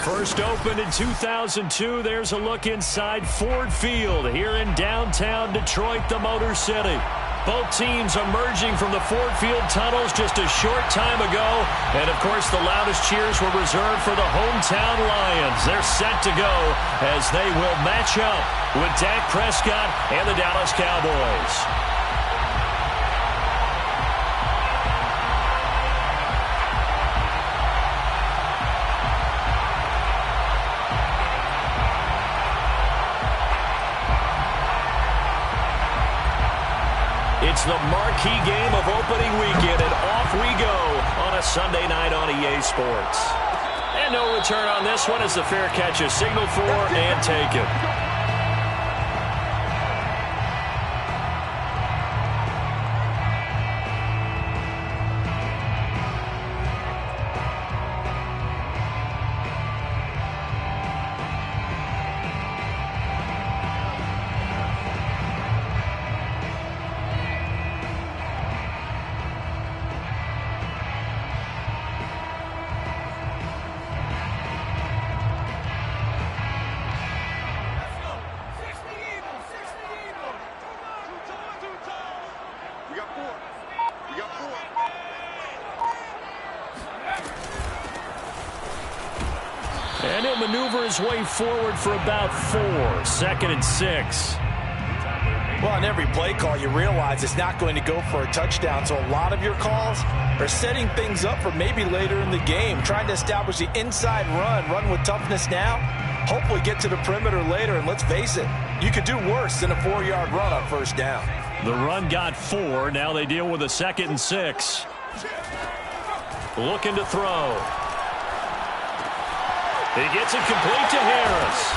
First opened in 2002, there's a look inside Ford Field here in downtown Detroit, the Motor City. Both teams emerging from the Ford Field tunnels just a short time ago. And, of course, the loudest cheers were reserved for the hometown Lions. They're set to go as they will match up with Dak Prescott and the Dallas Cowboys. It's the marquee game of opening weekend, and off we go on a Sunday night on EA Sports. And no return on this one as the fair catch is signaled for and taken. And he'll maneuver his way forward for about 4. 2nd and 6. Well, on every play call, you realize it's not going to go for a touchdown. So a lot of your calls are setting things up for maybe later in the game, trying to establish the inside run with toughness now, hopefully get to the perimeter later. And let's face it, you could do worse than a 4-yard run on first down. The run got 4. Now they deal with a 2nd and 6. Looking to throw. He gets it complete to Harris.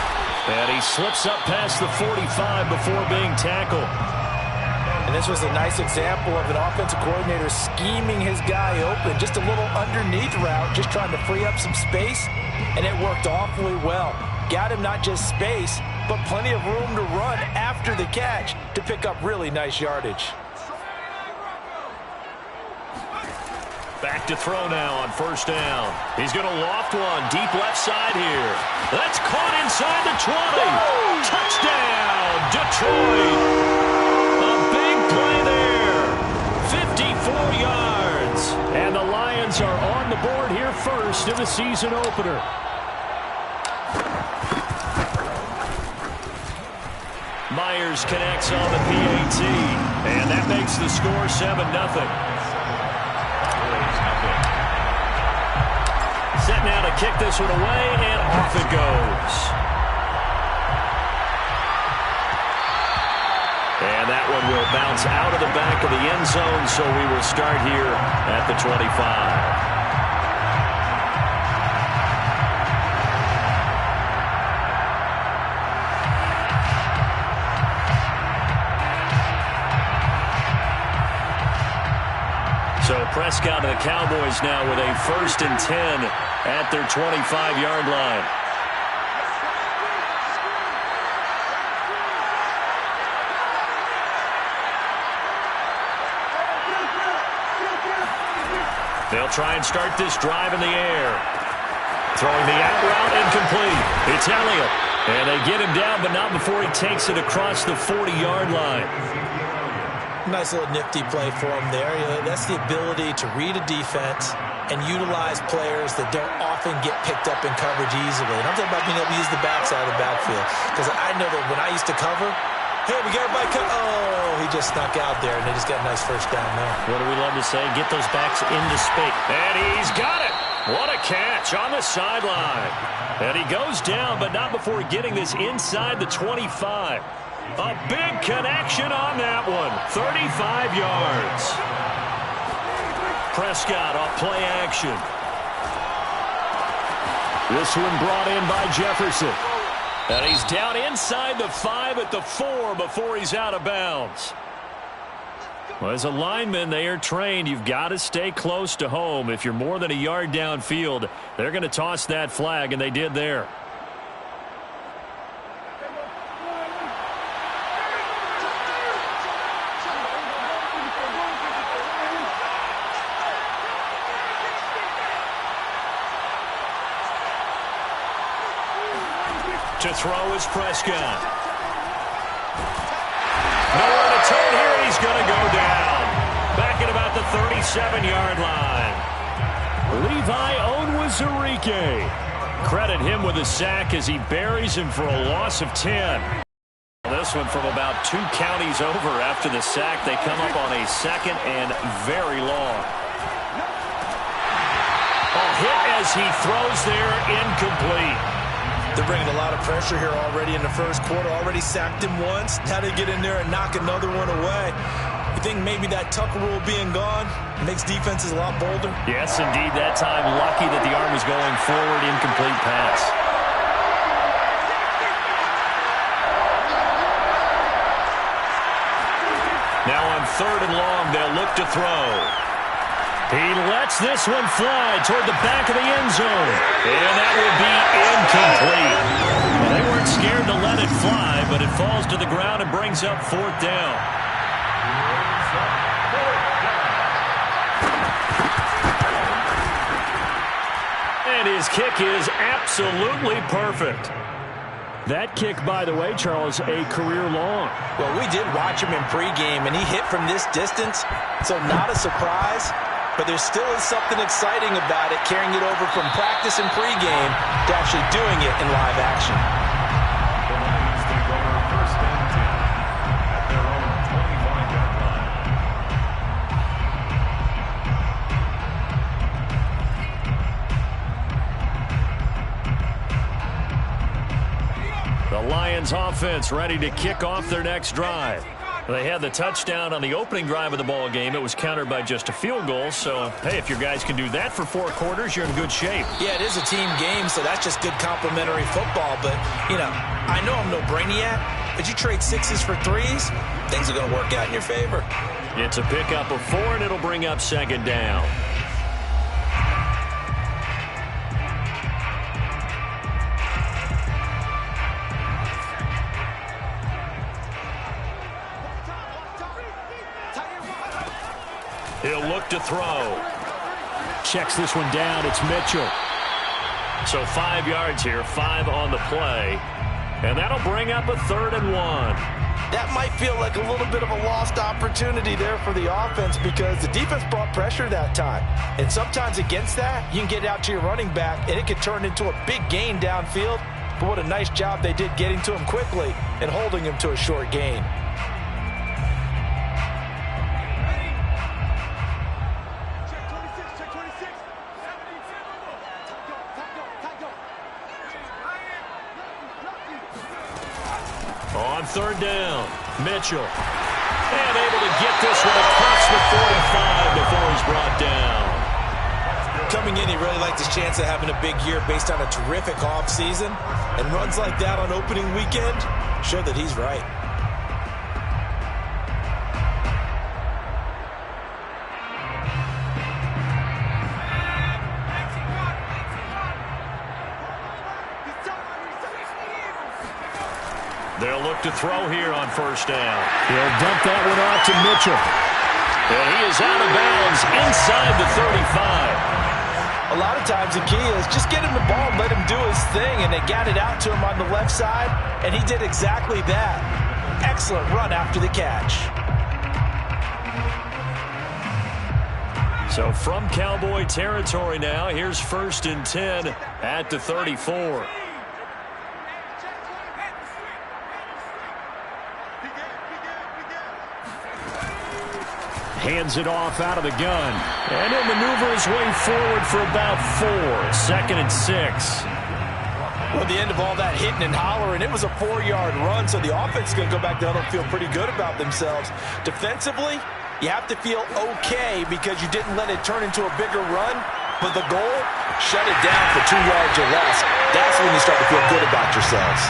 And he slips up past the 45 before being tackled. And this was a nice example of an offensive coordinator scheming his guy open. Just a little underneath route, just trying to free up some space. And it worked awfully well. Got him not just space, but plenty of room to run after the catch to pick up really nice yardage. Back to throw now on first down. He's going to loft one deep left side here. That's caught inside the 20. Touchdown, Detroit. A big play there. 54 yards. And the Lions are on the board here first in the season opener. Myers connects on the PAT. And that makes the score 7-0. Set now to kick this one away, and off it goes. And that one will bounce out of the back of the end zone, so we will start here at the 25. So Prescott and the Cowboys now with a 1st and 10 at their 25-yard line. They'll try and start this drive in the air. Throwing the out route incomplete. It's Elliott. And they get him down, but not before he takes it across the 40-yard line. Nice little nifty play for him there. That's the ability to read a defense and utilize players that don't often get picked up in coverage easily. And I'm talking about being able to use the backside of the backfield. Because I know that when I used to cover, hey, we got everybody cut. Oh, he just snuck out there, and they just got a nice first down there. What do we love to say? Get those backs into space. And he's got it. What a catch on the sideline. And he goes down, but not before getting this inside the 25. A big connection on that one. 35 yards. Prescott off play action. This one brought in by Jefferson. And he's down inside the 5 at the 4 before he's out of bounds. Well, as a lineman, they are trained. You've got to stay close to home. If you're more than a yard downfield, they're going to toss that flag, and they did there. To throw is Prescott. Nowhere to turn here, and he's going to go down. Back at about the 37-yard line. Levi Onwuzurike. Credit him with a sack as he buries him for a loss of 10. This one from about 2 counties over after the sack. They come up on a 2nd and very long. A hit as he throws there, incomplete. They're bringing a lot of pressure here already in the first quarter. Already sacked him once. Now they get in there and knock another one away. You think maybe that Tucker rule being gone makes defenses a lot bolder? Yes, indeed. That time, lucky that the arm was going forward. Incomplete pass. Now on 3rd and long, they'll look to throw. He lets this one fly toward the back of the end zone. And that will be incomplete. Well, they weren't scared to let it fly, but it falls to the ground and brings up 4th down. And his kick is absolutely perfect. That kick, by the way, Charles, a career long. Well, we did watch him in pregame, and he hit from this distance, so not a surprise. But there still is something exciting about it, carrying it over from practice and pregame to actually doing it in live action. The Lions offense ready to kick off their next drive. They had the touchdown on the opening drive of the ball game. It was countered by just a field goal. So, hey, if your guys can do that for 4 quarters, you're in good shape. Yeah, it is a team game, so that's just good complimentary football. But, you know, I know I'm no brainiac, but you trade 6s for 3s, things are going to work out in your favor. It's a pickup of 4, and it'll bring up 2nd down. He'll look to throw. Checks this one down. It's Mitchell. So 5 yards here, 5 on the play. And that'll bring up a 3rd and 1. That might feel like a little bit of a lost opportunity there for the offense because the defense brought pressure that time. And sometimes against that, you can get out to your running back, and it could turn into a big gain downfield. But what a nice job they did getting to him quickly and holding him to a short gain. On 3rd down, Mitchell. And able to get this one across the 45 before he's brought down. Coming in, he really liked his chance of having a big year based on a terrific offseason. And runs like that on opening weekend show that he's right. They'll look to throw here on 1st down. He'll dump that one off to Mitchell. And he is out of bounds inside the 35. A lot of times the key is just get him the ball and let him do his thing, and they got it out to him on the left side, and he did exactly that. Excellent run after the catch. So from Cowboy territory now, here's 1st and 10 at the 34. Hands it off out of the gun. And he'll maneuver his way forward for about 4. 2nd and 6. Well, at the end of all that hitting and hollering, it was a 4-yard run, so the offense is going to go back down and feel pretty good about themselves. Defensively, you have to feel okay because you didn't let it turn into a bigger run, but the goal, shut it down for 2 yards or less. That's when you start to feel good about yourselves.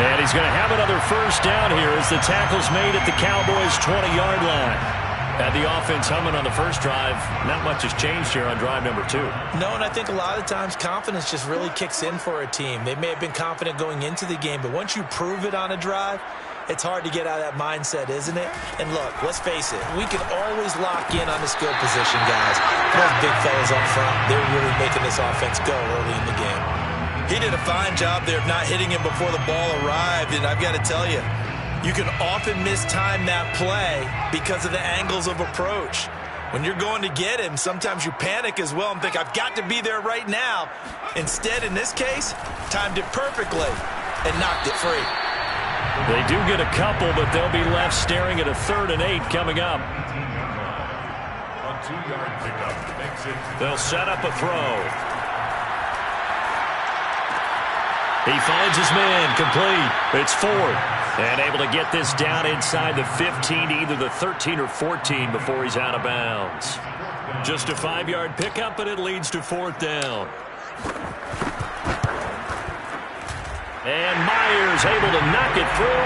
And he's going to have another 1st down here as the tackle's made at the Cowboys' 20-yard line. Had the offense humming on the first drive. Not much has changed here on drive number 2. No, and I think a lot of times confidence just really kicks in for a team. They may have been confident going into the game, but once you prove it on a drive, it's hard to get out of that mindset, isn't it? And look, let's face it, we can always lock in on the skill position, guys. Those big fellas up front, they're really making this offense go early in the game. He did a fine job there of not hitting him before the ball arrived, and I've got to tell you, you can often mistime that play because of the angles of approach. When you're going to get him, sometimes you panic as well and think, I've got to be there right now. Instead, in this case, timed it perfectly and knocked it free. They do get a couple, but they'll be left staring at a 3rd and 8 coming up. A 2-yard pickup makes it. They'll set up a throw. He finds his man, complete. It's 4th. And able to get this down inside the 15, either the 13 or 14 before he's out of bounds. Just a 5-yard pickup, and it leads to 4th down. And Myers able to knock it through.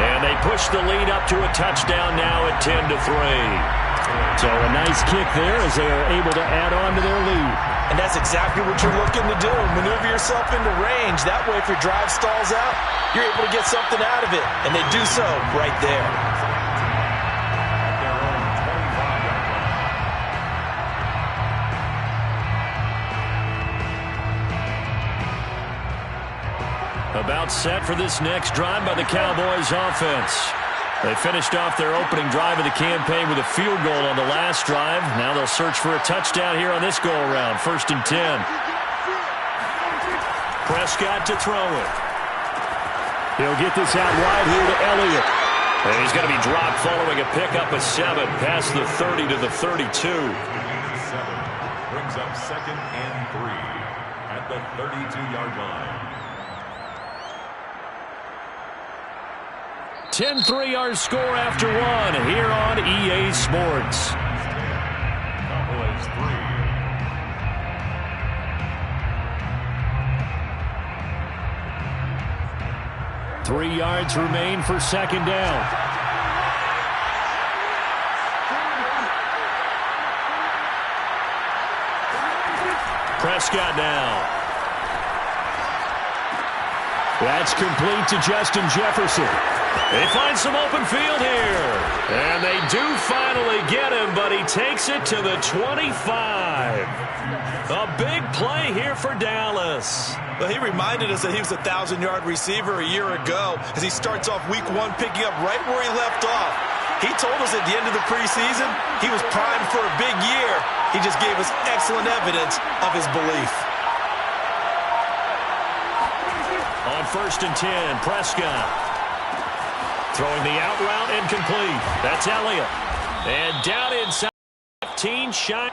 And they push the lead up to a touchdown now at 10-3. So a nice kick there as they are able to add on to their lead. And that's exactly what you're looking to do. Maneuver yourself into range. That way, if your drive stalls out, you're able to get something out of it. And they do so right there. About set for this next drive by the Cowboys offense. They finished off their opening drive of the campaign with a field goal on the last drive. Now they'll search for a touchdown here on this go-around. 1st and 10. Prescott to throw it. He'll get this out wide here to Elliott. And he's going to be dropped following a pickup of 7 past the 30 to the 32. 7 brings up 2nd and 3 at the 32-yard line. 10-3 our score after 1 here on EA Sports. Cowboys 3. 3 yards remain for 2nd down. Prescott now. That's complete to Justin Jefferson. They find some open field here. And they do finally get him, but he takes it to the 25. A big play here for Dallas. Well, he reminded us that he was a 1,000-yard receiver a year ago as he starts off week 1 picking up right where he left off. He told us at the end of the preseason he was primed for a big year. He just gave us excellent evidence of his belief. On 1st and 10, Prescott. Throwing the out route and complete. That's Elliott. And down inside 15, shy.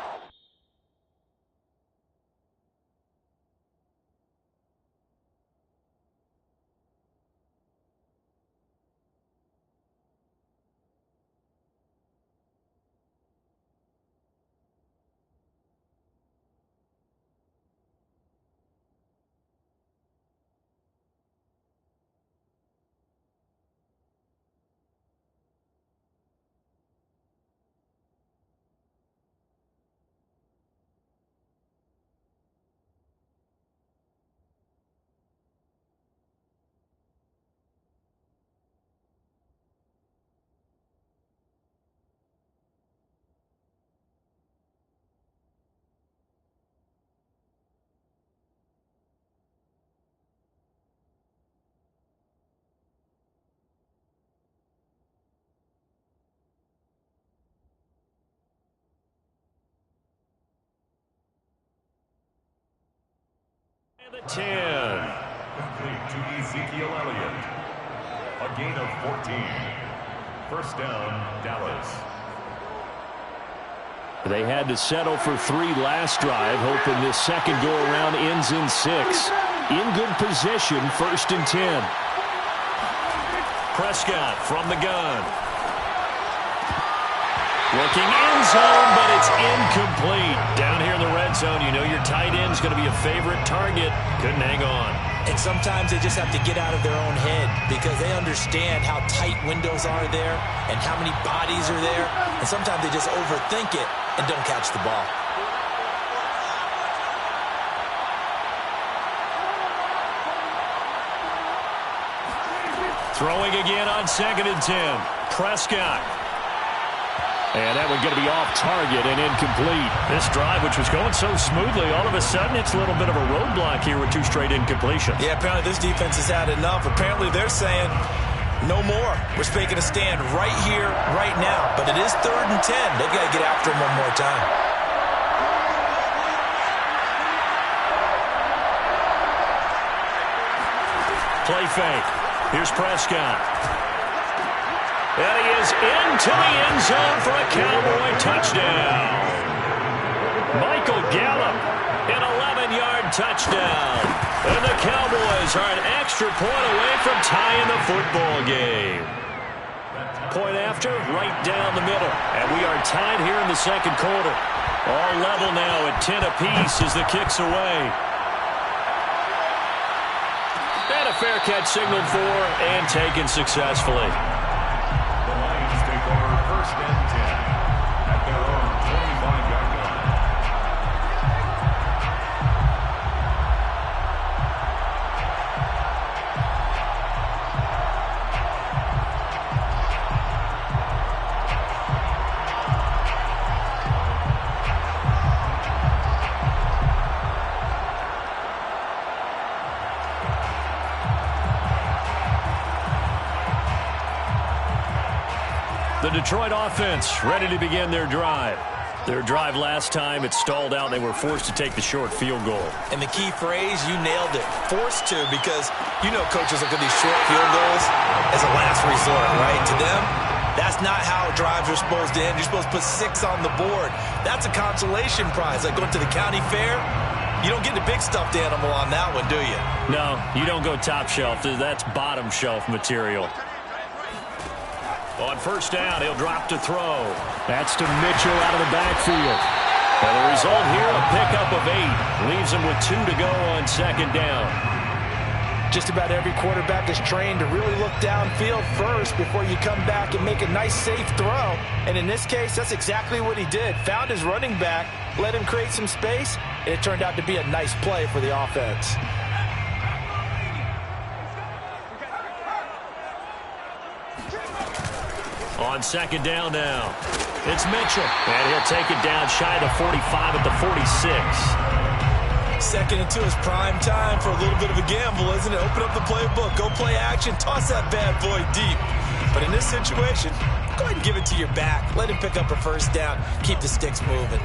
The 10. Complete to Ezekiel Elliott. A gain of 14. 1st down, Dallas. They had to settle for 3 last drive, hoping this second go-around ends in 6. In good position, 1st and 10. Prescott from the gun. Looking end zone, but it's incomplete. Down here in the red zone, you know your tight end's going to be a favorite target. Couldn't hang on. And sometimes they just have to get out of their own head because they understand how tight windows are there and how many bodies are there. And sometimes they just overthink it and don't catch the ball. Throwing again on 2nd and 10. Prescott. And that one's going to be off target and incomplete. This drive, which was going so smoothly, all of a sudden it's a little bit of a roadblock here with 2 straight incompletions. Yeah, apparently this defense has had enough. Apparently they're saying no more. We're making a stand right here, right now. But it is 3rd and 10. They've got to get after him one more time. Play fake. Here's Prescott. And he is into the end zone for a Cowboy touchdown. Michael Gallup, an 11-yard touchdown. And the Cowboys are an extra point away from tying the football game. Point after, right down the middle. And we are tied here in the second quarter. All level now at 10 apiece as the kick's away. And a fair catch signaled for and taken successfully. The Lions take over 1st and 10 at their own 25-yard line. The Detroit offense ready to begin their drive. Their drive last time, it stalled out. They were forced to take the short field goal. And the key phrase, you nailed it. Forced to, because you know coaches look at these short field goals as a last resort, right? To them, that's not how drives are supposed to end. You're supposed to put 6 on the board. That's a consolation prize. Like going to the county fair, you don't get the big stuffed animal on that one, do you? No, you don't go top shelf. That's bottom shelf material. On 1st down, he'll drop to throw. That's to Mitchell out of the backfield. And the result here, a pickup of 8. Leaves him with 2 to go on 2nd down. Just about every quarterback is trained to really look downfield first before you come back and make a nice, safe throw. And in this case, that's exactly what he did. Found his running back, let him create some space, and it turned out to be a nice play for the offense. On 2nd down now, it's Mitchell. And he'll take it down shy of the 45 at the 46. 2nd and 2 is prime time for a little bit of a gamble, isn't it? Open up the playbook, go play action, toss that bad boy deep. But in this situation, go ahead and give it to your back. Let him pick up a 1st down, keep the sticks moving.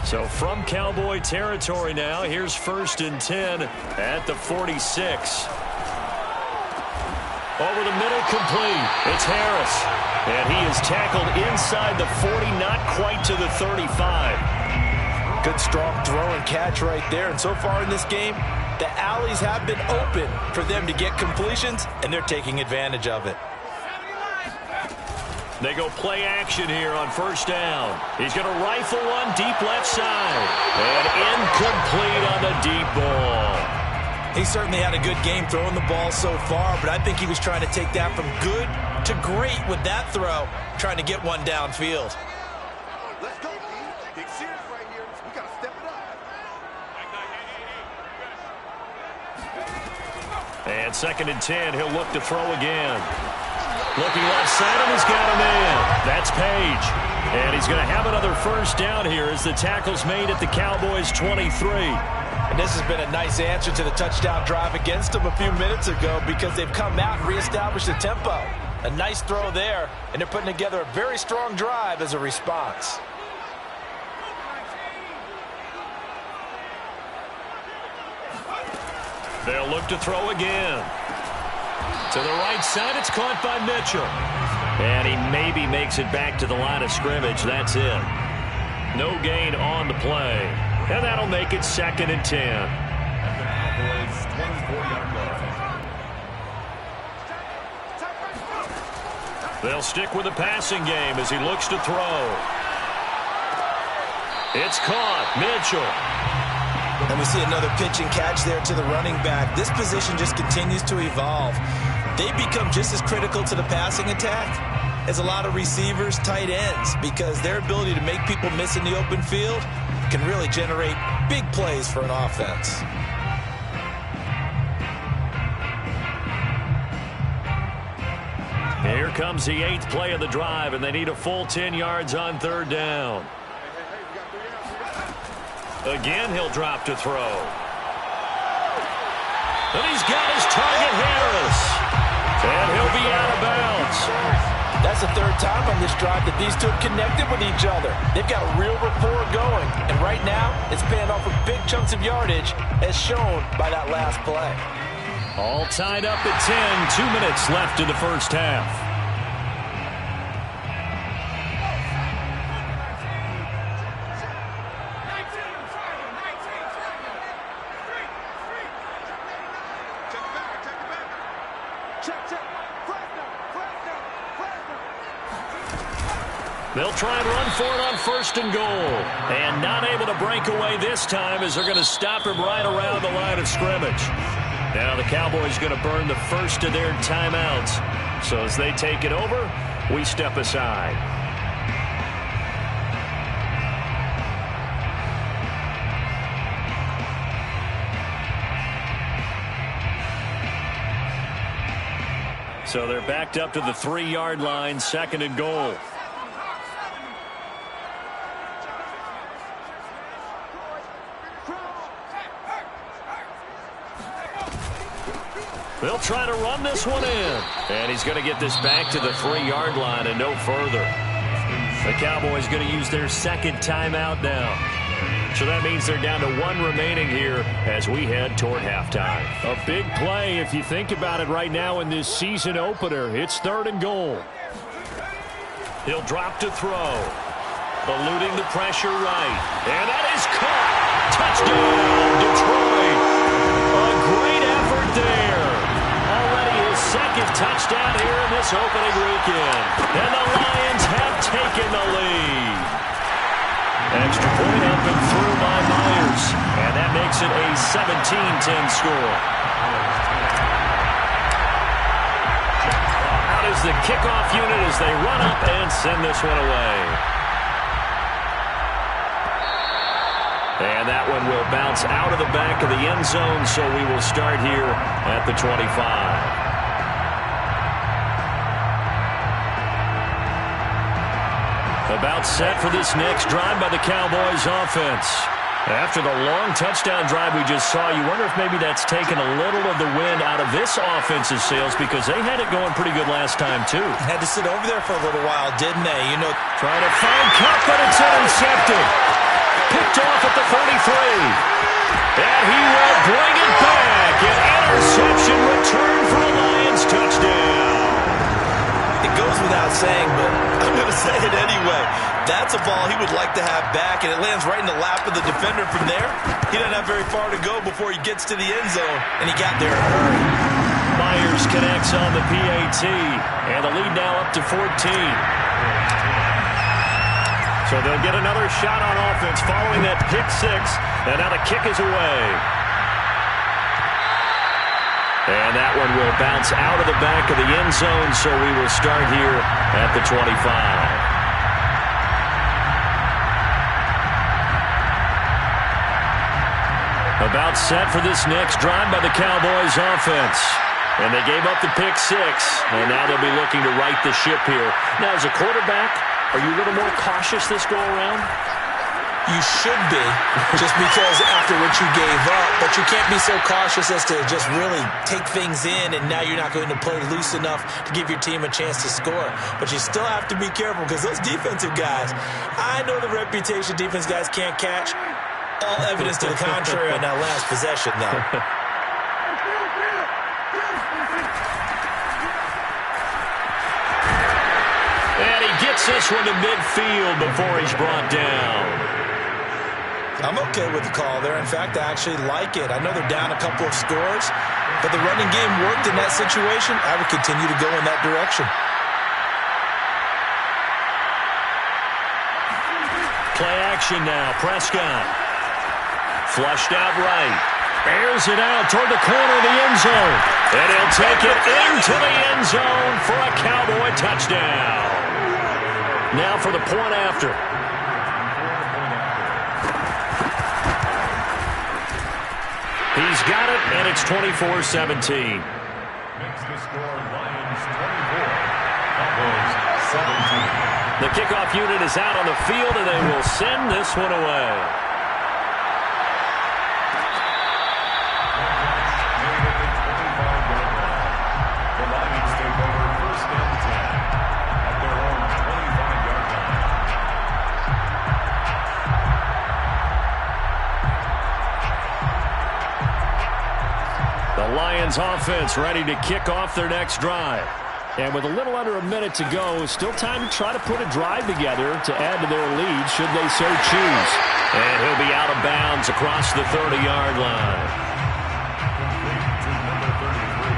So from Cowboy territory now, here's 1st and 10 at the 46. Over the middle, complete. It's Harris. And he is tackled inside the 40, not quite to the 35. Good, strong throw and catch right there. And so far in this game, the alleys have been open for them to get completions, and they're taking advantage of it. They go play action here on 1st down. He's going to rifle one deep left side. And incomplete on the deep ball. He certainly had a good game throwing the ball so far, but I think he was trying to take that from good to great with that throw, trying to get one downfield. Let's go, team. Get serious right here. We got to step it up. And 2nd and 10, he'll look to throw again. Looking left side, and he's got him in. That's Page. And he's going to have another 1st down here as the tackle's made at the Cowboys' 23. And this has been a nice answer to the touchdown drive against them a few minutes ago because they've come out and reestablished the tempo. A nice throw there, and they're putting together a very strong drive as a response. They'll look to throw again. To the right side, it's caught by Mitchell. And he maybe makes it back to the line of scrimmage. That's it. No gain on the play. And that'll make it 2nd and 10. At the Cowboys' 24-yard line. They'll stick with the passing game as he looks to throw. It's caught. Mitchell. And we see another pitch and catch there to the running back. This position just continues to evolve. They become just as critical to the passing attack as a lot of receivers, tight ends, because their ability to make people miss in the open field can really generate big plays for an offense. Here comes the 8th play of the drive, and they need a full 10 yards on 3rd down. Again, he'll drop to throw. And he's got his target, Harris. And he'll be out of bounds. That's the 3rd time on this drive that these two have connected with each other. They've got a real rapport going. And right now, it's paying off with big chunks of yardage, as shown by that last play. All tied up at 10. 2 minutes left in the first half. They'll try and run for it on 1st and goal. And not able to break away this time as they're going to stop him right around the line of scrimmage. Now the Cowboys going to burn the first of their timeouts. So as they take it over, we step aside. So they're backed up to the 3-yard line, 2nd and goal. They'll try to run this one in. And he's going to get this back to the 3-yard line and no further. The Cowboys going to use their 2nd timeout now. So that means they're down to 1 remaining here as we head toward halftime. A big play if you think about it right now in this season opener. It's 3rd and goal. He'll drop to throw. Eluding the pressure right. And that is caught. Touchdown, Detroit. A great effort there. Already his 2nd touchdown here in this opening weekend. And the Lions have taken the lead. Extra point up and through by Myers. And that makes it a 17-10 score. Out is the kickoff unit as they run up and send this one away. And that one will bounce out of the back of the end zone, so we will start here at the 25. About set for this next drive by the Cowboys offense. After the long touchdown drive we just saw, you wonder if maybe that's taken a little of the wind out of this offense's sails because they had it going pretty good last time, too. Had to sit over there for a little while, didn't they? You know, trying to find Cup, but it's intercepted. Picked off at the 33. And he will bring it back. An interception return for a Lions touchdown. It goes without saying, but I'm going to say it anyway. That's a ball he would like to have back, and it lands right in the lap of the defender from there. He doesn't have very far to go before he gets to the end zone, and he got there in a hurry. Myers connects on the PAT, and the lead now up to 14. So they'll get another shot on offense following that pick 6, and now the kick is away. And that one will bounce out of the back of the end zone, so we will start here at the 25. About set for this next drive by the Cowboys offense. And they gave up the pick 6, and now they'll be looking to right the ship here. Now, as a quarterback, are you a little more cautious this go-around? You should be, just because after what you gave up. But you can't be so cautious as to just really take things in, and now you're not going to play loose enough to give your team a chance to score. But you still have to be careful because those defensive guys, I know the reputation defense guys can't catch. All evidence to the contrary on that last possession, though. And he gets this one to midfield before he's brought down. I'm okay with the call there. In fact, I actually like it. I know they're down a couple of scores, but the running game worked in that situation. I would continue to go in that direction. Play action now. Prescott. Flushed out right. Airs it out toward the corner of the end zone. And he'll take it into the end zone for a Cowboy touchdown. Now for the point after. He's got it, and it's 24-17. Makes the score Lions 24, Cowboys 17. The kickoff unit is out on the field, and they will send this one away. The Lions take over 1st and 10 at their own 25-yard line. The Lions offense ready to kick off their next drive. And with a little under a minute to go, still time to try to put a drive together to add to their lead should they so choose. And he'll be out of bounds across the 30-yard line. Complete to number 33.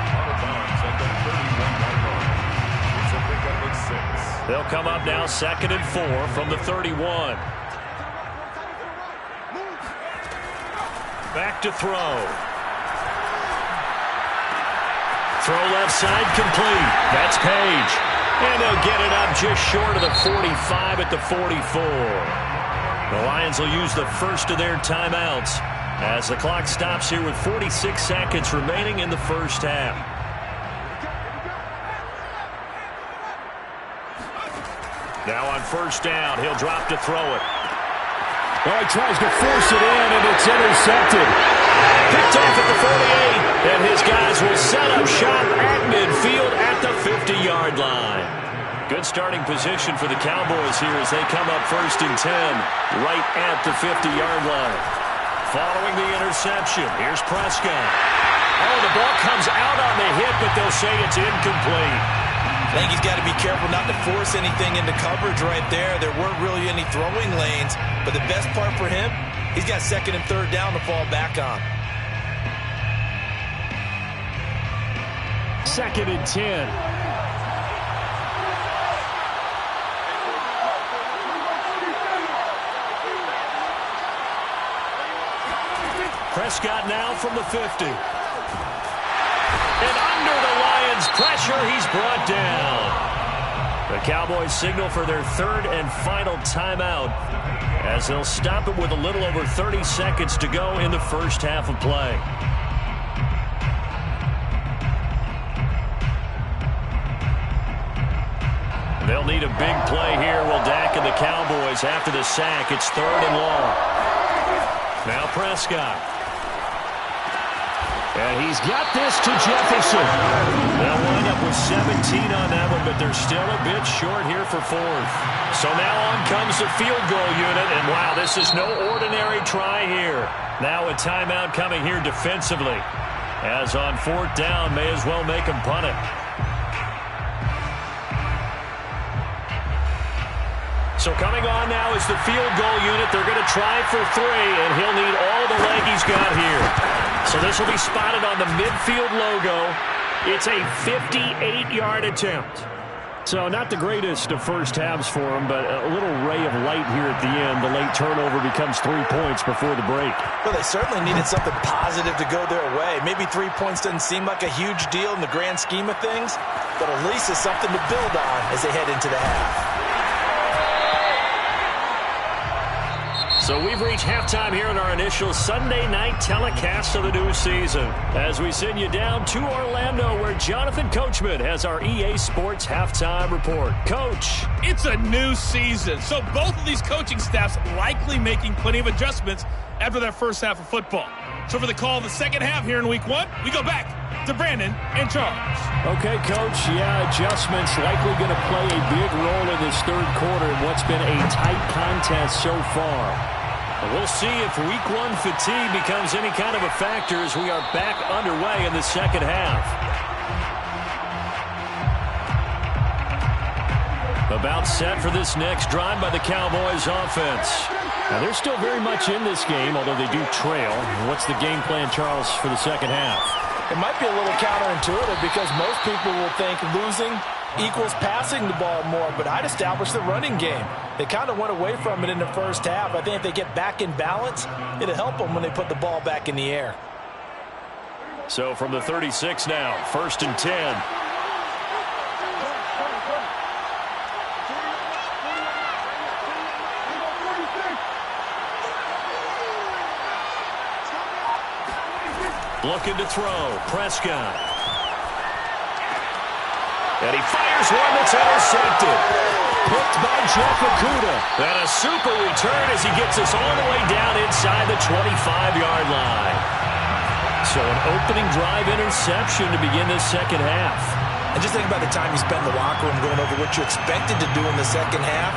Out of bounds at the 31-yard line. It's a pickup of 6. They'll come up now 2nd and 4 from the 31. Back to throw. Throw left side complete. That's Page. And they'll get it up just short of the 45 at the 44. The Lions will use the first of their timeouts as the clock stops here with 46 seconds remaining in the first half. Now on 1st down, he'll drop to throw it. Oh, he tries to force it in, and it's intercepted. Picked off at the 48, and his guys will set up shop at midfield at the 50-yard line. Good starting position for the Cowboys here as they come up 1st and 10 right at the 50-yard line. Following the interception, here's Prescott. Oh, the ball comes out on the hit, but they'll say it's incomplete. I think he's got to be careful not to force anything into coverage right there. There weren't really any throwing lanes, but the best part for him, he's got 2nd and 3rd down to fall back on. 2nd and 10. Prescott now from the 50. And under the Lions' pressure, he's brought down. The Cowboys signal for their 3rd and final timeout as they'll stop it with a little over 30 seconds to go in the first half of play. They'll need a big play here. Will Dak and the Cowboys after the sack. It's 3rd and long. Now Prescott. And he's got this to Jefferson. They'll wind up with 17 on that one, but they're still a bit short here for 4th. So now on comes the field goal unit, and wow, this is no ordinary try here. Now a timeout coming here defensively. As on 4th down, may as well make them punt it. So coming on now is the field goal unit. They're going to try for 3, and he'll need all the leg he's got here. So this will be spotted on the midfield logo. It's a 58-yard attempt. So not the greatest of first halves for him, but a little ray of light here at the end. The late turnover becomes 3 points before the break. Well, they certainly needed something positive to go their way. Maybe 3 points doesn't seem like a huge deal in the grand scheme of things, but at least it's something to build on as they head into the half. So we've reached halftime here in our initial Sunday night telecast of the new season as we send you down to Orlando where Jonathan Coachman has our EA Sports halftime report. Coach. It's a new season, so both of these coaching staffs likely making plenty of adjustments after their first half of football. So for the call of the second half here in week 1, we go back to Brandon and Charles. Okay, Coach. Yeah, adjustments likely going to play a big role in this 3rd quarter in what's been a tight contest so far. We'll see if week 1 fatigue becomes any kind of a factor as we are back underway in the second half. About set for this next drive by the Cowboys offense. Now, they're still very much in this game, although they do trail. What's the game plan, Charles, for the second half? It might be a little counterintuitive because most people will think losing equals passing the ball more, but I'd establish the running game. They kind of went away from it in the first half. I think if they get back in balance, it'll help them when they put the ball back in the air. So from the 36 now, 1st and 10. Looking to throw. Prescott. And he fires one that's intercepted. Picked by Jeff Okudah. And a super return as he gets us all the way down inside the 25-yard line. So an opening drive interception to begin this second half. And just think about the time you spend in the locker room going over what you expected to do in the second half.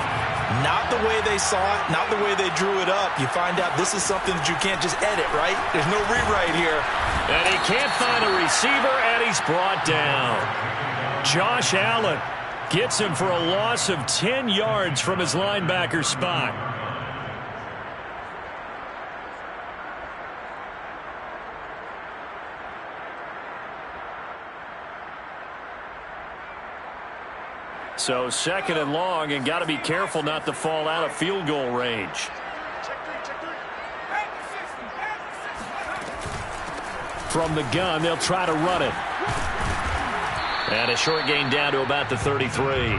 Not the way they saw it, not the way they drew it up. You find out this is something that you can't just edit, right? There's no rewrite here. And he can't find a receiver, and he's brought down. Josh Allen gets him for a loss of 10 yards from his linebacker spot. So second and long, and got to be careful not to fall out of field goal range. From the gun, they'll try to run it. And a short gain down to about the 33.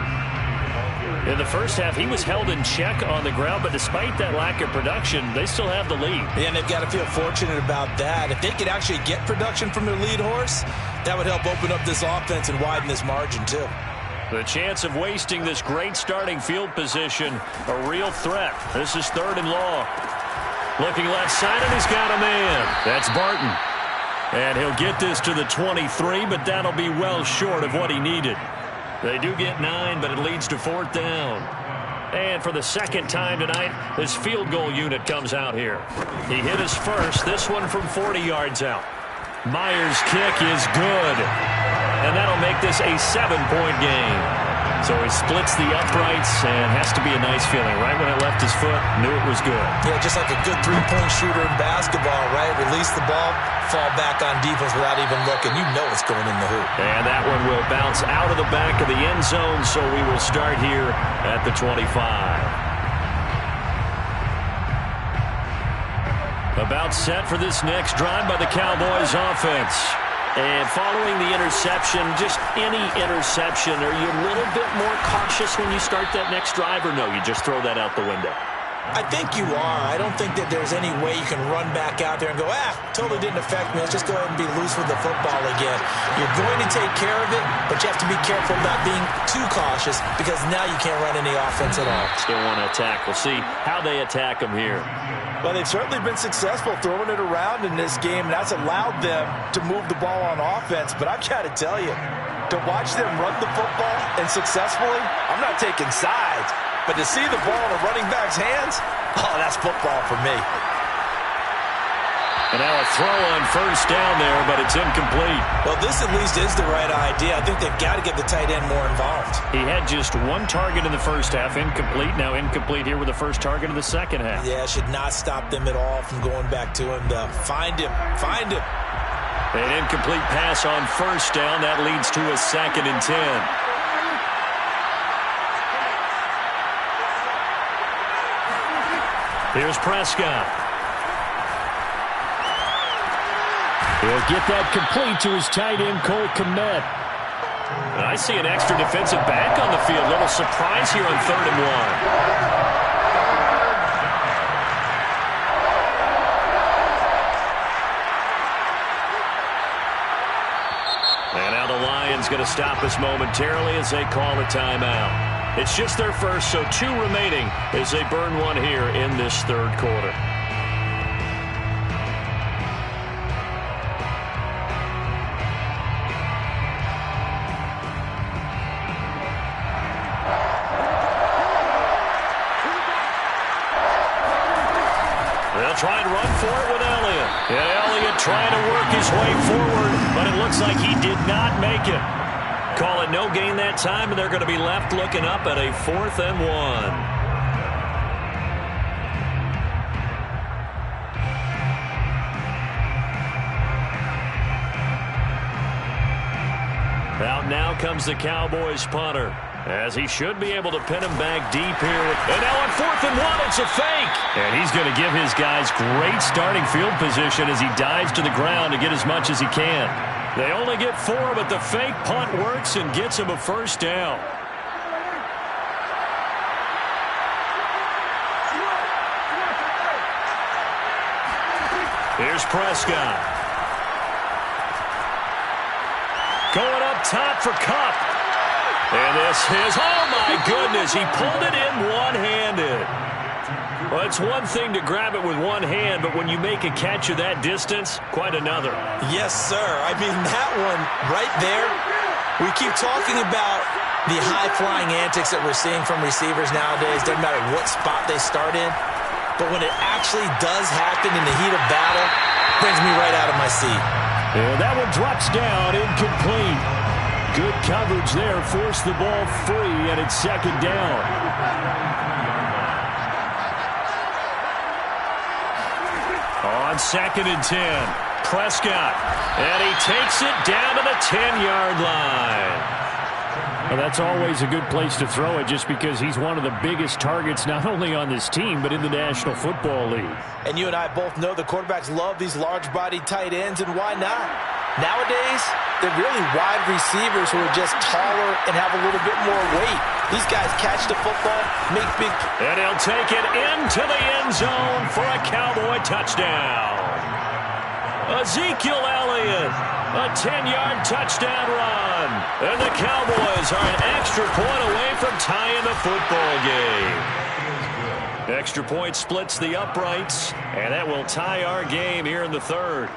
In the first half, he was held in check on the ground, but despite that lack of production, they still have the lead. Yeah, and they've got to feel fortunate about that. If they could actually get production from their lead horse, that would help open up this offense and widen this margin, too. The chance of wasting this great starting field position, a real threat. This is third and long. Looking left side, and he's got a man. That's Barton. And he'll get this to the 23, but that'll be well short of what he needed. They do get 9, but it leads to fourth down. And for the second time tonight, this field goal unit comes out here. He hit his first, this one from 40 yards out. Myers' kick is good. And that'll make this a 7-point game. So he splits the uprights and has to be a nice feeling. Right when it left his foot, knew it was good. Yeah, just like a good three-point shooter in basketball, right? Release the ball, fall back on defense without even looking. You know it's going in the hoop. And that one will bounce out of the back of the end zone, so we will start here at the 25. About set for this next drive by the Cowboys offense. And following the interception, just any interception, are you a little bit more cautious when you start that next drive, or no, you just throw that out the window? I think you are. I don't think that there's any way you can run back out there and go, totally didn't affect me. Let's just go ahead and be loose with the football again. You're going to take care of it, but you have to be careful about being too cautious because now you can't run any offense at all. Still want to attack. We'll see how they attack them here. Well, they've certainly been successful throwing it around in this game, and that's allowed them to move the ball on offense. But I've got to tell you, to watch them run the football and successfully, I'm not taking sides. But to see the ball in a running back's hands, that's football for me. And now a throw on first down there, but it's incomplete. Well, this at least is the right idea. I think they've got to get the tight end more involved. He had just one target in the first half, incomplete. Now incomplete here with the first target of the second half. Yeah, it should not stop them at all from going back to him to find him. Find him. An incomplete pass on first down. That leads to a 2nd and 10. Here's Prescott. He'll get that complete to his tight end, Cole Kmet. I see an extra defensive back on the field. Little surprise here on 3rd and 1. And now the Lions going to stop us momentarily as they call a timeout. It's just their first, so 2 remaining as they burn one here in this third quarter. They'll try and run for it with Elliott. And Elliott trying to work his way forward, but it looks like he did not make it. Call it no gain that time, and they're going to be left looking up at a 4th and 1. Out now comes the Cowboys punter, as he should be able to pin him back deep here. And now on 4th and 1, it's a fake. And he's going to give his guys great starting field position as he dives to the ground to get as much as he can. They only get 4, but the fake punt works and gets him a first down. Here's Prescott. Going up top for Kupp. And this is, oh my goodness, he pulled it in one-handed. Well, it's one thing to grab it with one hand, but when you make a catch of that distance, quite another. Yes, sir. I mean, that one right there, we keep talking about the high-flying antics that we're seeing from receivers nowadays. Doesn't matter what spot they start in. But when it actually does happen in the heat of battle, it brings me right out of my seat. And that one drops down, incomplete. Good coverage there, forced the ball free, and it's second down. On 2nd and 10, Prescott, and he takes it down to the 10-yard line. Well, that's always a good place to throw it just because he's one of the biggest targets not only on this team but in the National Football League. And you and I both know the quarterbacks love these large-bodied tight ends, and why not? Nowadays, they're really wide receivers who are just taller and have a little bit more weight. These guys catch the football, make big... And he'll take it into the end zone for a Cowboy touchdown. Ezekiel Elliott, a 10-yard touchdown run. And the Cowboys are an extra point away from tying the football game. Extra point splits the uprights, and that will tie our game here in the third.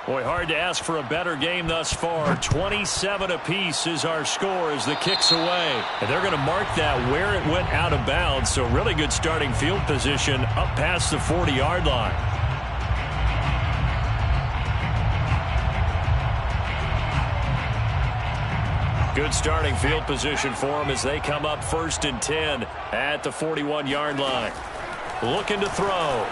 Boy, hard to ask for a better game thus far. 27 apiece is our score as the kick's away. And they're going to mark that where it went out of bounds. So really good starting field position up past the 40-yard line. Good starting field position for them as they come up 1st and 10 at the 41-yard line. Looking to throw.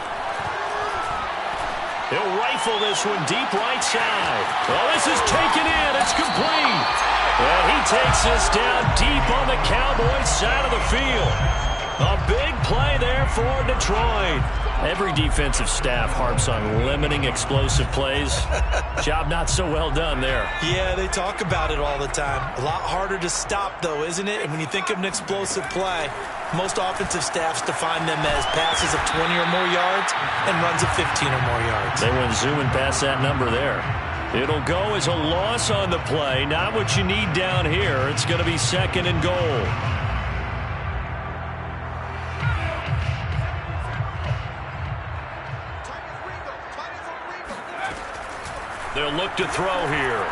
He'll rifle this one deep right side. Oh, this is taken in. It's complete. Well, he takes this down deep on the Cowboys side of the field. A big play there for Detroit. Every defensive staff harps on limiting explosive plays. Job not so well done there. Yeah, they talk about it all the time. A lot harder to stop, though, isn't it? And when you think of an explosive play, most offensive staffs define them as passes of 20 or more yards and runs of 15 or more yards. They went zooming past that number there. It'll go as a loss on the play. Not what you need down here. It's going to be 2nd and goal. They'll look to throw here.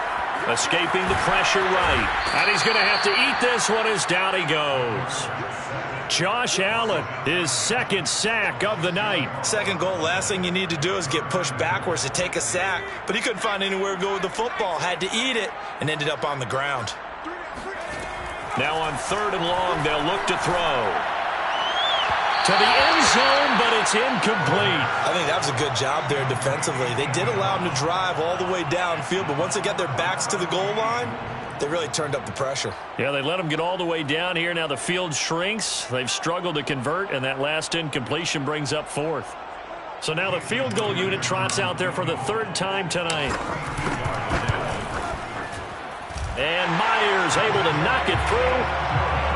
Escaping the pressure right. And he's going to have to eat this one as down he goes. Josh Allen, his 2nd sack of the night. 2nd goal, last thing you need to do is get pushed backwards to take a sack. But he couldn't find anywhere to go with the football. Had to eat it and ended up on the ground. Now on 3rd and long, they'll look to throw. To the end zone, but it's incomplete. I think that was a good job there defensively. They did allow him to drive all the way downfield, but once they got their backs to the goal line, they really turned up the pressure. Yeah, they let him get all the way down here. Now the field shrinks. They've struggled to convert, and that last incompletion brings up 4th. So now the field goal unit trots out there for the 3rd time tonight. And Myers able to knock it through,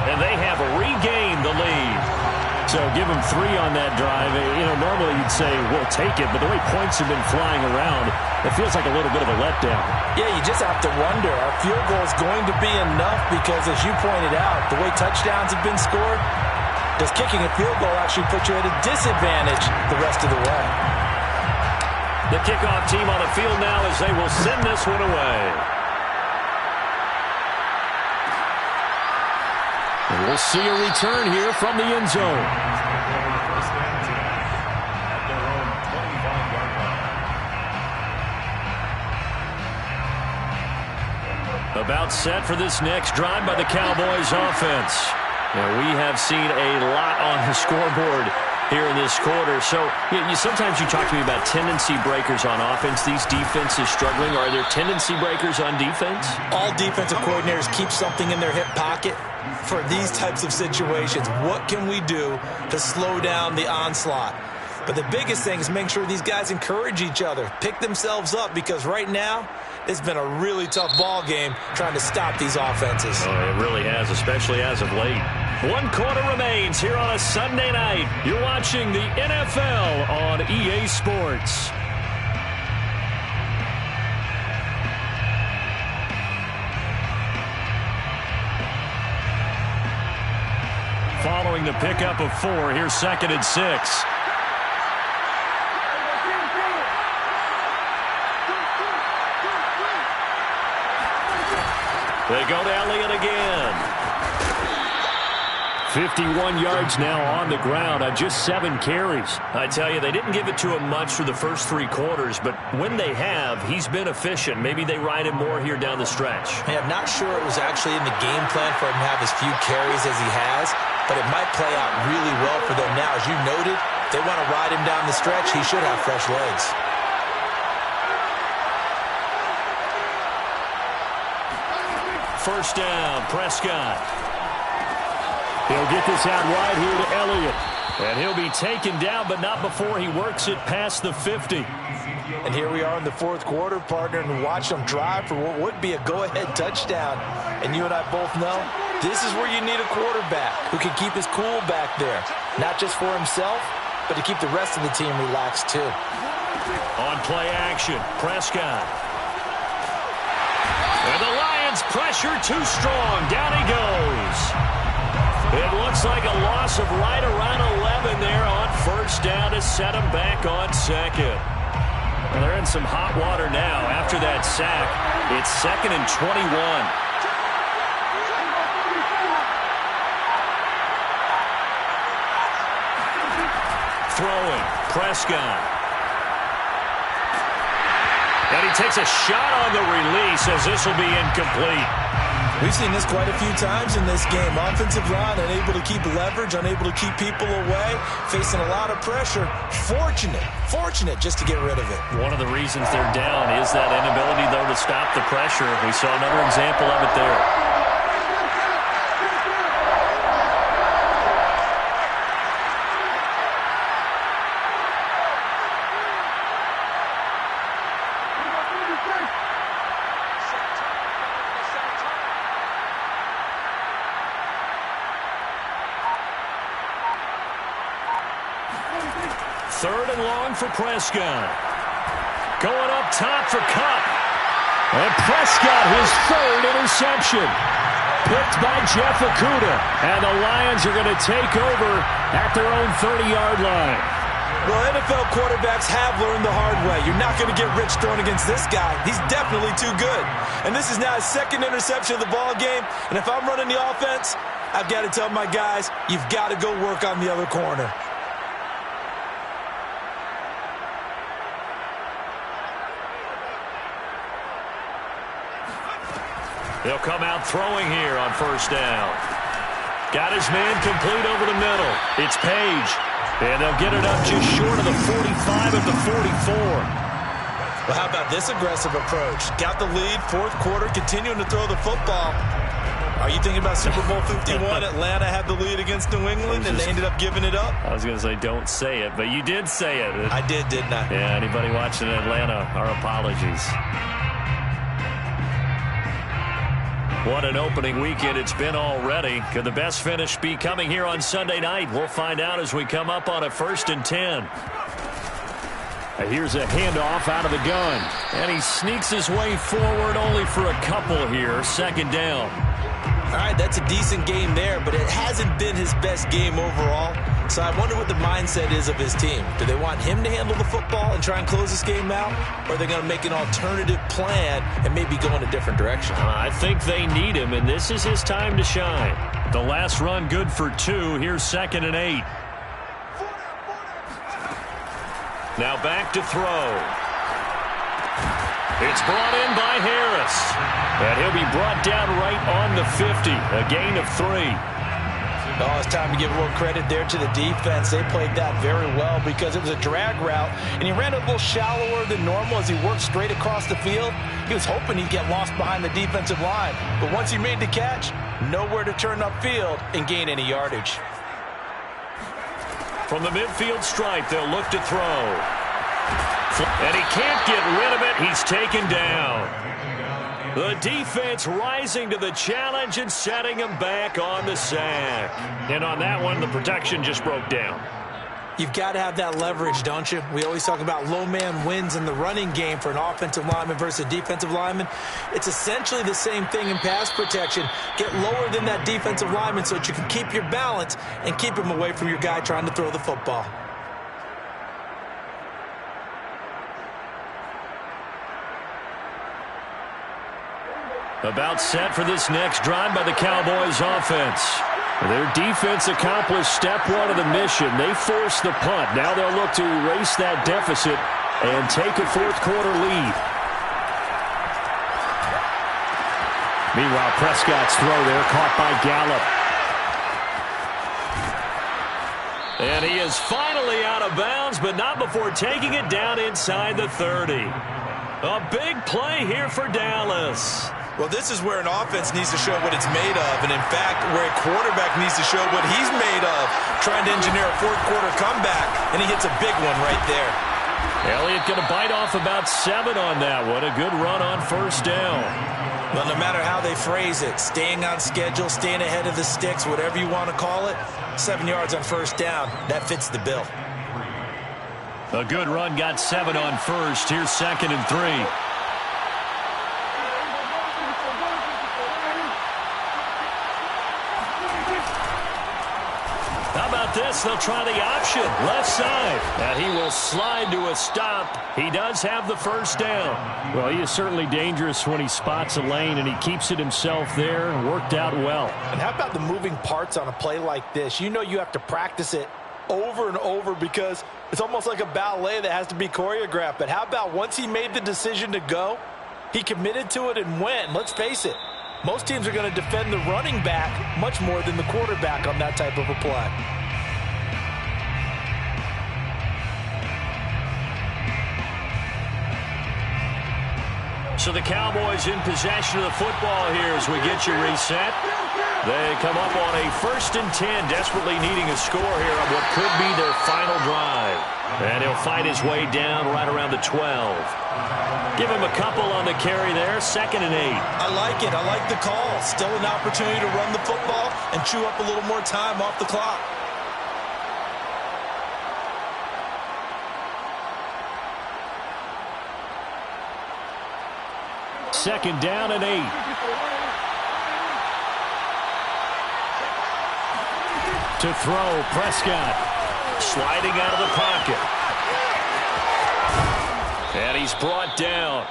and they have regained the lead. So give them 3 on that drive. You know, normally you'd say, we'll take it, but the way points have been flying around, it feels like a little bit of a letdown. Yeah, you just have to wonder, are field goals going to be enough? Because as you pointed out, the way touchdowns have been scored, does kicking a field goal actually put you at a disadvantage the rest of the way? The kickoff team on the field now as they will send this one away. And we'll see a return here from the end zone. About set for this next drive by the Cowboys offense. Yeah, we have seen a lot on the scoreboard here in this quarter. So sometimes you talk to me about tendency breakers on offense. These defenses struggling. Are there tendency breakers on defense? All defensive coordinators keep something in their hip pocket for these types of situations. What can we do to slow down the onslaught? But the biggest thing is make sure these guys encourage each other, pick themselves up, because right now it's been a really tough ball game trying to stop these offenses. Oh, it really has, especially as of late. 1 quarter remains here on a Sunday night. You're watching the NFL on EA Sports. Following the pickup of 4, here's 2nd and 6. They go to Elliott again. 51 yards now on the ground on just 7 carries. I tell you, they didn't give it to him much for the first 3 quarters, but when they have, he's been efficient. Maybe they ride him more here down the stretch. Hey, I'm not sure it was actually in the game plan for him to have as few carries as he has, but it might play out really well for them now. As you noted, they want to ride him down the stretch. He should have fresh legs. First down, Prescott. He'll get this out wide here to Elliott. And he'll be taken down, but not before he works it past the 50. And here we are in the 4th quarter, partner, and watch them drive for what would be a go-ahead touchdown. And you and I both know this is where you need a quarterback who can keep his cool back there. Not just for himself, but to keep the rest of the team relaxed too. On play action, Prescott. And the Lions pressure too strong. Down he goes. It looks like a loss of right around 11 there on first down to set him back on 2nd. Well, they're in some hot water now after that sack. It's 2nd and 21. Throwing, Prescott. And he takes a shot on the release as this will be incomplete. We've seen this quite a few times in this game. Offensive line unable to keep leverage, unable to keep people away, facing a lot of pressure. Fortunate just to get rid of it. One of the reasons they're down is that inability, though, to stop the pressure. We saw another example of it there. Third and long for Prescott. Going up top for Cup. And Prescott, his 3rd interception. Picked by Jeff Okudah. And the Lions are going to take over at their own 30-yard line. Well, NFL quarterbacks have learned the hard way. You're not going to get rich throwing against this guy. He's definitely too good. And this is now his 2nd interception of the ball game. And if I'm running the offense, I've got to tell my guys, you've got to go work on the other corner. They'll come out throwing here on first down. Got his man complete over the middle. It's Page. And they'll get it up just short of the 45 at the 44. Well, how about this aggressive approach? Got the lead, 4th quarter, continuing to throw the football. Are you thinking about Super Bowl 51? Atlanta had the lead against New England, and they ended up giving it up? I was going to say don't say it, but you did say it. I did, didn't I? Yeah, anybody watching Atlanta, our apologies. What an opening weekend it's been already. Could the best finish be coming here on Sunday night? We'll find out as we come up on a 1st and 10. Here's a handoff out of the gun. And he sneaks his way forward only for a couple here. 2nd down. All right, that's a decent game there, but it hasn't been his best game overall. So I wonder what the mindset is of his team. Do they want him to handle the football and try and close this game out? Or are they going to make an alternative plan and maybe go in a different direction? I think they need him, and this is his time to shine. The last run good for 2. Here's 2nd and 8. Now back to throw. It's brought in by Harris. And he'll be brought down right on the 50. A gain of 3. Oh, it's time to give a little credit there to the defense. They played that very well because it was a drag route, and he ran a little shallower than normal as he worked straight across the field. He was hoping he'd get lost behind the defensive line, but once he made the catch, nowhere to turn upfield and gain any yardage. From the midfield stripe, they'll look to throw. And he can't get rid of it. He's taken down. The defense rising to the challenge and setting him back on the sack. And on that one, the protection just broke down. You've got to have that leverage, don't you? We always talk about low man wins in the running game for an offensive lineman versus a defensive lineman. It's essentially the same thing in pass protection. Get lower than that defensive lineman so that you can keep your balance and keep him away from your guy trying to throw the football. About set for this next drive by the Cowboys offense. Their defense accomplished step one of the mission. They forced the punt. Now they'll look to erase that deficit and take a fourth-quarter lead. Meanwhile, Prescott's throw there caught by Gallup. And he is finally out of bounds, but not before taking it down inside the 30. A big play here for Dallas. Well, this is where an offense needs to show what it's made of, and in fact, where a quarterback needs to show what he's made of, trying to engineer a fourth-quarter comeback, and he hits a big one right there. Elliott going to bite off about 7 on that one. A good run on first down. Well, no matter how they phrase it, staying on schedule, staying ahead of the sticks, whatever you want to call it, 7 yards on first down, that fits the bill. A good run got 7 on first. Here's 2nd and 3. This, they'll try the option left side, and he will slide to a stop. He does have the first down. Well, he is certainly dangerous when he spots a lane, and he keeps it himself there. Worked out well. And how about the moving parts on a play like this? You know you have to practice it over and over because it's almost like a ballet that has to be choreographed. But how about once he made the decision to go, he committed to it and went. Let's face it, most teams are going to defend the running back much more than the quarterback on that type of a play. So the Cowboys in possession of the football here as we get you reset. They come up on a 1st and 10, desperately needing a score here on what could be their final drive. And he'll fight his way down right around the 12. Give him a couple on the carry there, 2nd and 8. I like it. I like the call. Still an opportunity to run the football and chew up a little more time off the clock. Second down and 8. To throw, Prescott. Sliding out of the pocket. And he's brought down.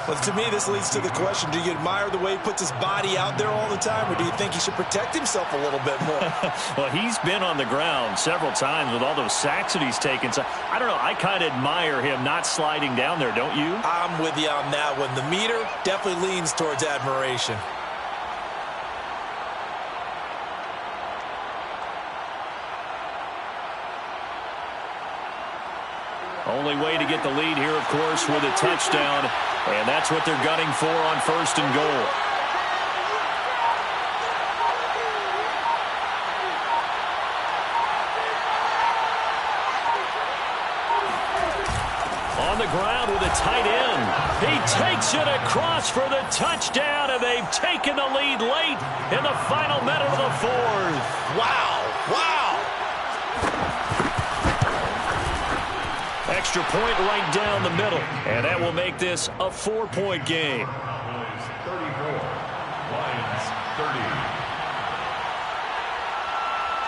Well, to me, this leads to the question, do you admire the way he puts his body out there all the time, or do you think he should protect himself a little bit more? Well, he's been on the ground several times with all those sacks that he's taken. So, I don't know, I kind of admire him not sliding down there, don't you? I'm with you on that one. The meter definitely leans towards admiration. Only way to get the lead here, of course, with a touchdown. And that's what they're gunning for on 1st and goal. On the ground with a tight end. He takes it across for the touchdown, and they've taken the lead late in the final minute of the 4th. Wow. Wow. Extra point right down the middle, and that will make this a 4-point game. 34, Lions 30.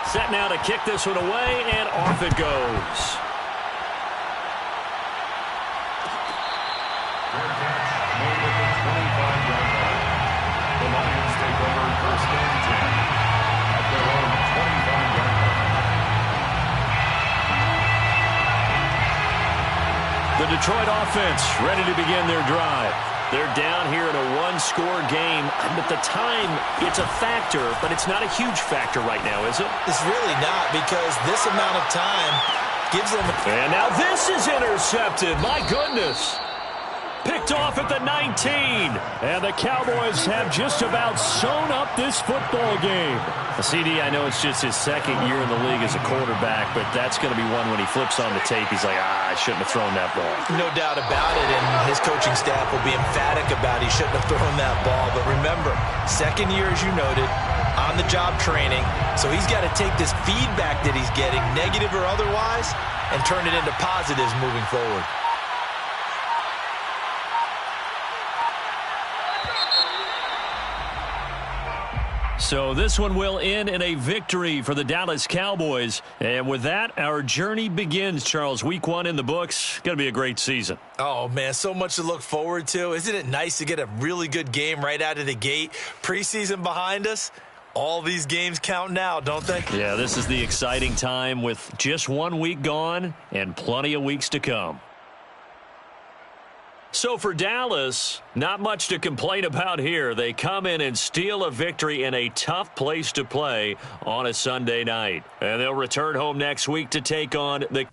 Set now to kick this one away, and off it goes. Fair catch, made at the 25-yard line. The Lions take over 1st and 10 at their own 25-yard line. The Detroit offense ready to begin their drive. They're down here in a 1-score low-score game. At the time, it's a factor, but it's not a huge factor right now, is it? It's really not, because this amount of time gives them... And now this is intercepted. My goodness. Picked off at the 19. And the Cowboys have just about sewn up this football game. CD, I know it's just his second year in the league as a quarterback, but that's going to be one when he flips on the tape. He's like, I shouldn't have thrown that ball. No doubt about it, and his coaching staff will be emphatic about he shouldn't have thrown that ball. But remember, second year, as you noted, on-the-job training, so he's got to take this feedback that he's getting, negative or otherwise, and turn it into positives moving forward. So this one will end in a victory for the Dallas Cowboys. And with that, our journey begins, Charles. Week 1 in the books. Going to be a great season. Oh, man, so much to look forward to. Isn't it nice to get a really good game right out of the gate? Preseason behind us. All these games count now, don't they? Yeah, this is the exciting time with just 1 week gone and plenty of weeks to come. So for Dallas, not much to complain about here. They come in and steal a victory in a tough place to play on a Sunday night. And they'll return home next week to take on the